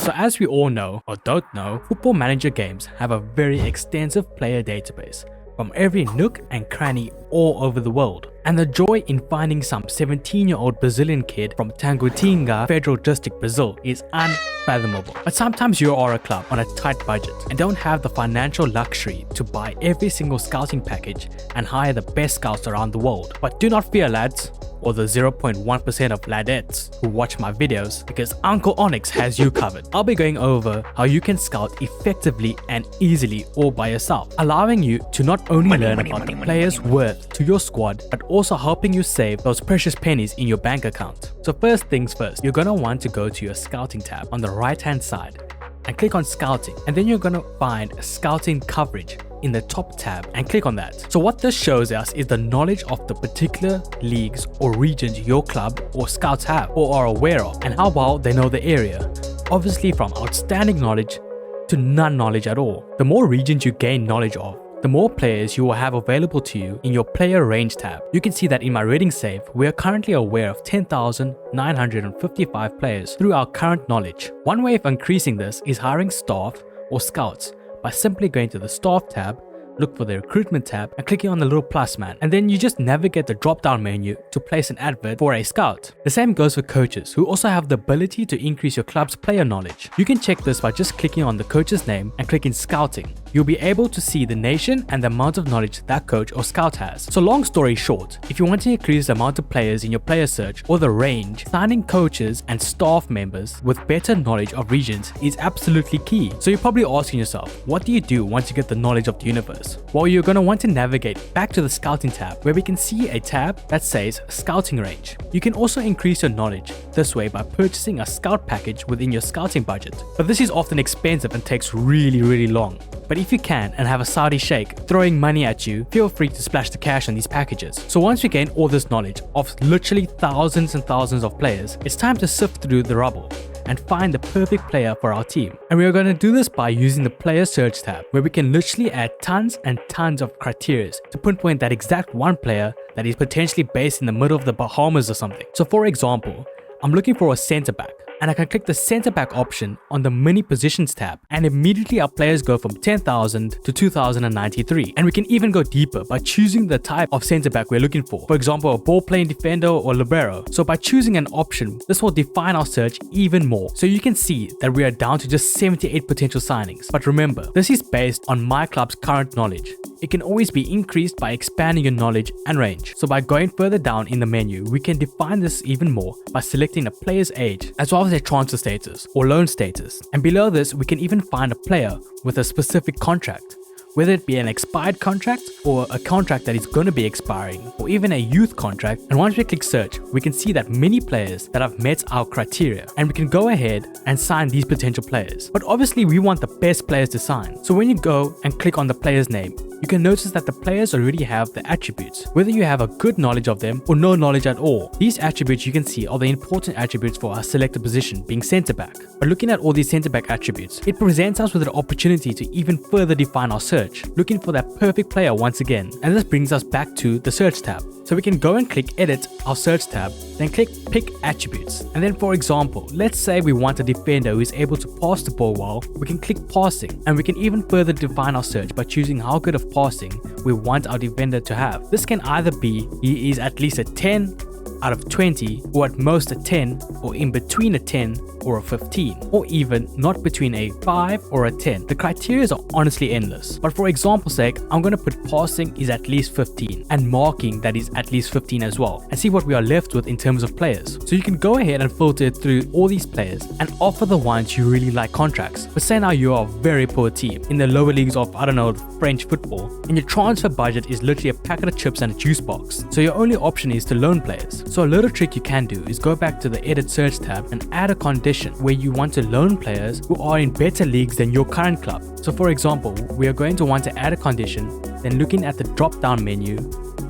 So as we all know, or don't know, Football Manager games have a very extensive player database from every nook and cranny all over the world. And the joy in finding some 17-year-old Brazilian kid from Tanguatinga, Federal District, Brazil is unfathomable. But sometimes you are a club on a tight budget and don't have the financial luxury to buy every single scouting package and hire the best scouts around the world. But do not fear, lads, or the 0.1% of ladettes who watch my videos, because Uncle Onyx has you covered. I'll be going over how you can scout effectively and easily all by yourself, allowing you to not only learn about the player's worth to your squad, but also helping you save those precious pennies in your bank account. So first things first, you're gonna want to go to your scouting tab on the right hand side and click on scouting, and then you're gonna find scouting coverage in the top tab and click on that. So what this shows us is the knowledge of the particular leagues or regions your club or scouts have or are aware of, and how well they know the area. Obviously from outstanding knowledge to none knowledge at all. The more regions you gain knowledge of, the more players you will have available to you in your player range tab. You can see that in my rating save, we are currently aware of 10,955 players through our current knowledge. One way of increasing this is hiring staff or scouts by simply going to the staff tab, look for the recruitment tab and clicking on the little plus man, and then you just navigate the drop down menu to place an advert for a scout. The same goes for coaches, who also have the ability to increase your club's player knowledge. You can check this by just clicking on the coach's name and clicking scouting. You'll be able to see the nation and the amount of knowledge that coach or scout has. So long story short, if you want to increase the amount of players in your player search or the range, signing coaches and staff members with better knowledge of regions is absolutely key. So you're probably asking yourself, what do you do once you get the knowledge of the universe? Well, you're going to want to navigate back to the scouting tab, where we can see a tab that says scouting range. You can also increase your knowledge this way by purchasing a scout package within your scouting budget. But this is often expensive and takes really long. But if you can and have a Saudi sheikh throwing money at you, feel free to splash the cash on these packages. So once we gain all this knowledge of literally thousands and thousands of players, it's time to sift through the rubble and find the perfect player for our team. And we are going to do this by using the player search tab, where we can literally add tons and tons of criteria to pinpoint that exact one player that is potentially based in the middle of the Bahamas or something. So for example, I'm looking for a centre back, and I can click the centre back option on the mini positions tab, and immediately our players go from 10,000 to 2,093. And we can even go deeper by choosing the type of centre back we're looking for example, a ball playing defender or libero. So by choosing an option, this will define our search even more. So you can see that we are down to just 78 potential signings. But remember, this is based on my club's current knowledge. It can always be increased by expanding your knowledge and range. So by going further down in the menu, we can define this even more by selecting a player's age as well as their transfer status or loan status. And below this, we can even find a player with a specific contract, whether it be an expired contract or a contract that is going to be expiring, or even a youth contract. And once we click search, we can see that many players that have met our criteria, and we can go ahead and sign these potential players. But obviously we want the best players to sign. So when you go and click on the player's name, you can notice that the players already have the attributes, whether you have a good knowledge of them or no knowledge at all. These attributes you can see are the important attributes for our selected position, being centre back. But looking at all these centre back attributes, it presents us with an opportunity to even further define our search, looking for that perfect player once again. And this brings us back to the search tab. So we can go and click edit our search tab, then click pick attributes. And then for example, let's say we want a defender who is able to pass the ball well, we can click passing, and we can even further define our search by choosing how good of passing we want our defender to have. This can either be he is at least a 10 out of 20, or at most a 10, or in between a 10 or a 15, or even not between a 5 or a 10. The criteria are honestly endless, but for example's sake, I'm going to put passing is at least 15 and marking that is at least 15 as well, and see what we are left with in terms of players. So you can go ahead and filter through all these players and offer the ones you really like contracts. But say now you are a very poor team in the lower leagues of, I don't know, French football, and your transfer budget is literally a packet of chips and a juice box. So your only option is to loan players. So a little trick you can do is go back to the edit search tab and add a condition where you want to loan players who are in better leagues than your current club. So for example, we are going to want to add a condition, then looking at the drop down menu,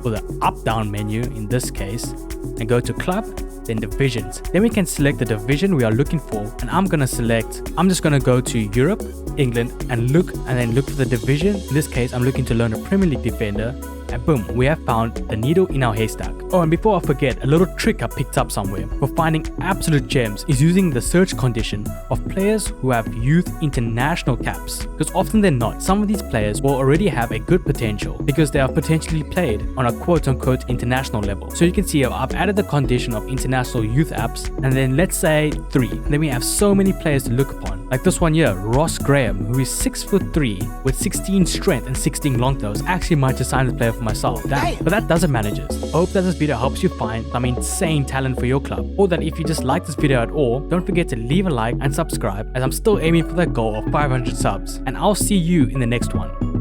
or the up down menu in this case, and go to club, then divisions. Then we can select the division we are looking for, and I'm just going to go to Europe, England, and then look for the division. In this case, I'm looking to loan a Premier League defender, and boom, we have found the needle in our haystack. Oh, and before I forget, a little trick I picked up somewhere for finding absolute gems is using the search condition of players who have youth international caps, because often than not, some of these players will already have a good potential because they are potentially played on a quote-unquote international level. So you can see I've added the condition of international youth apps, and then let's say 3. And then we have so many players to look upon, like this one here, Ross Graham, who is 6'3" with 16 strength and 16 long throws. Actually might just sign this player for myself. Damn. But that doesn't matter just. I hope that this video helps you find some insane talent for your club, or that if you just like this video at all, don't forget to leave a like and subscribe, as I'm still aiming for that goal of 500 subs, and I'll see you in the next one.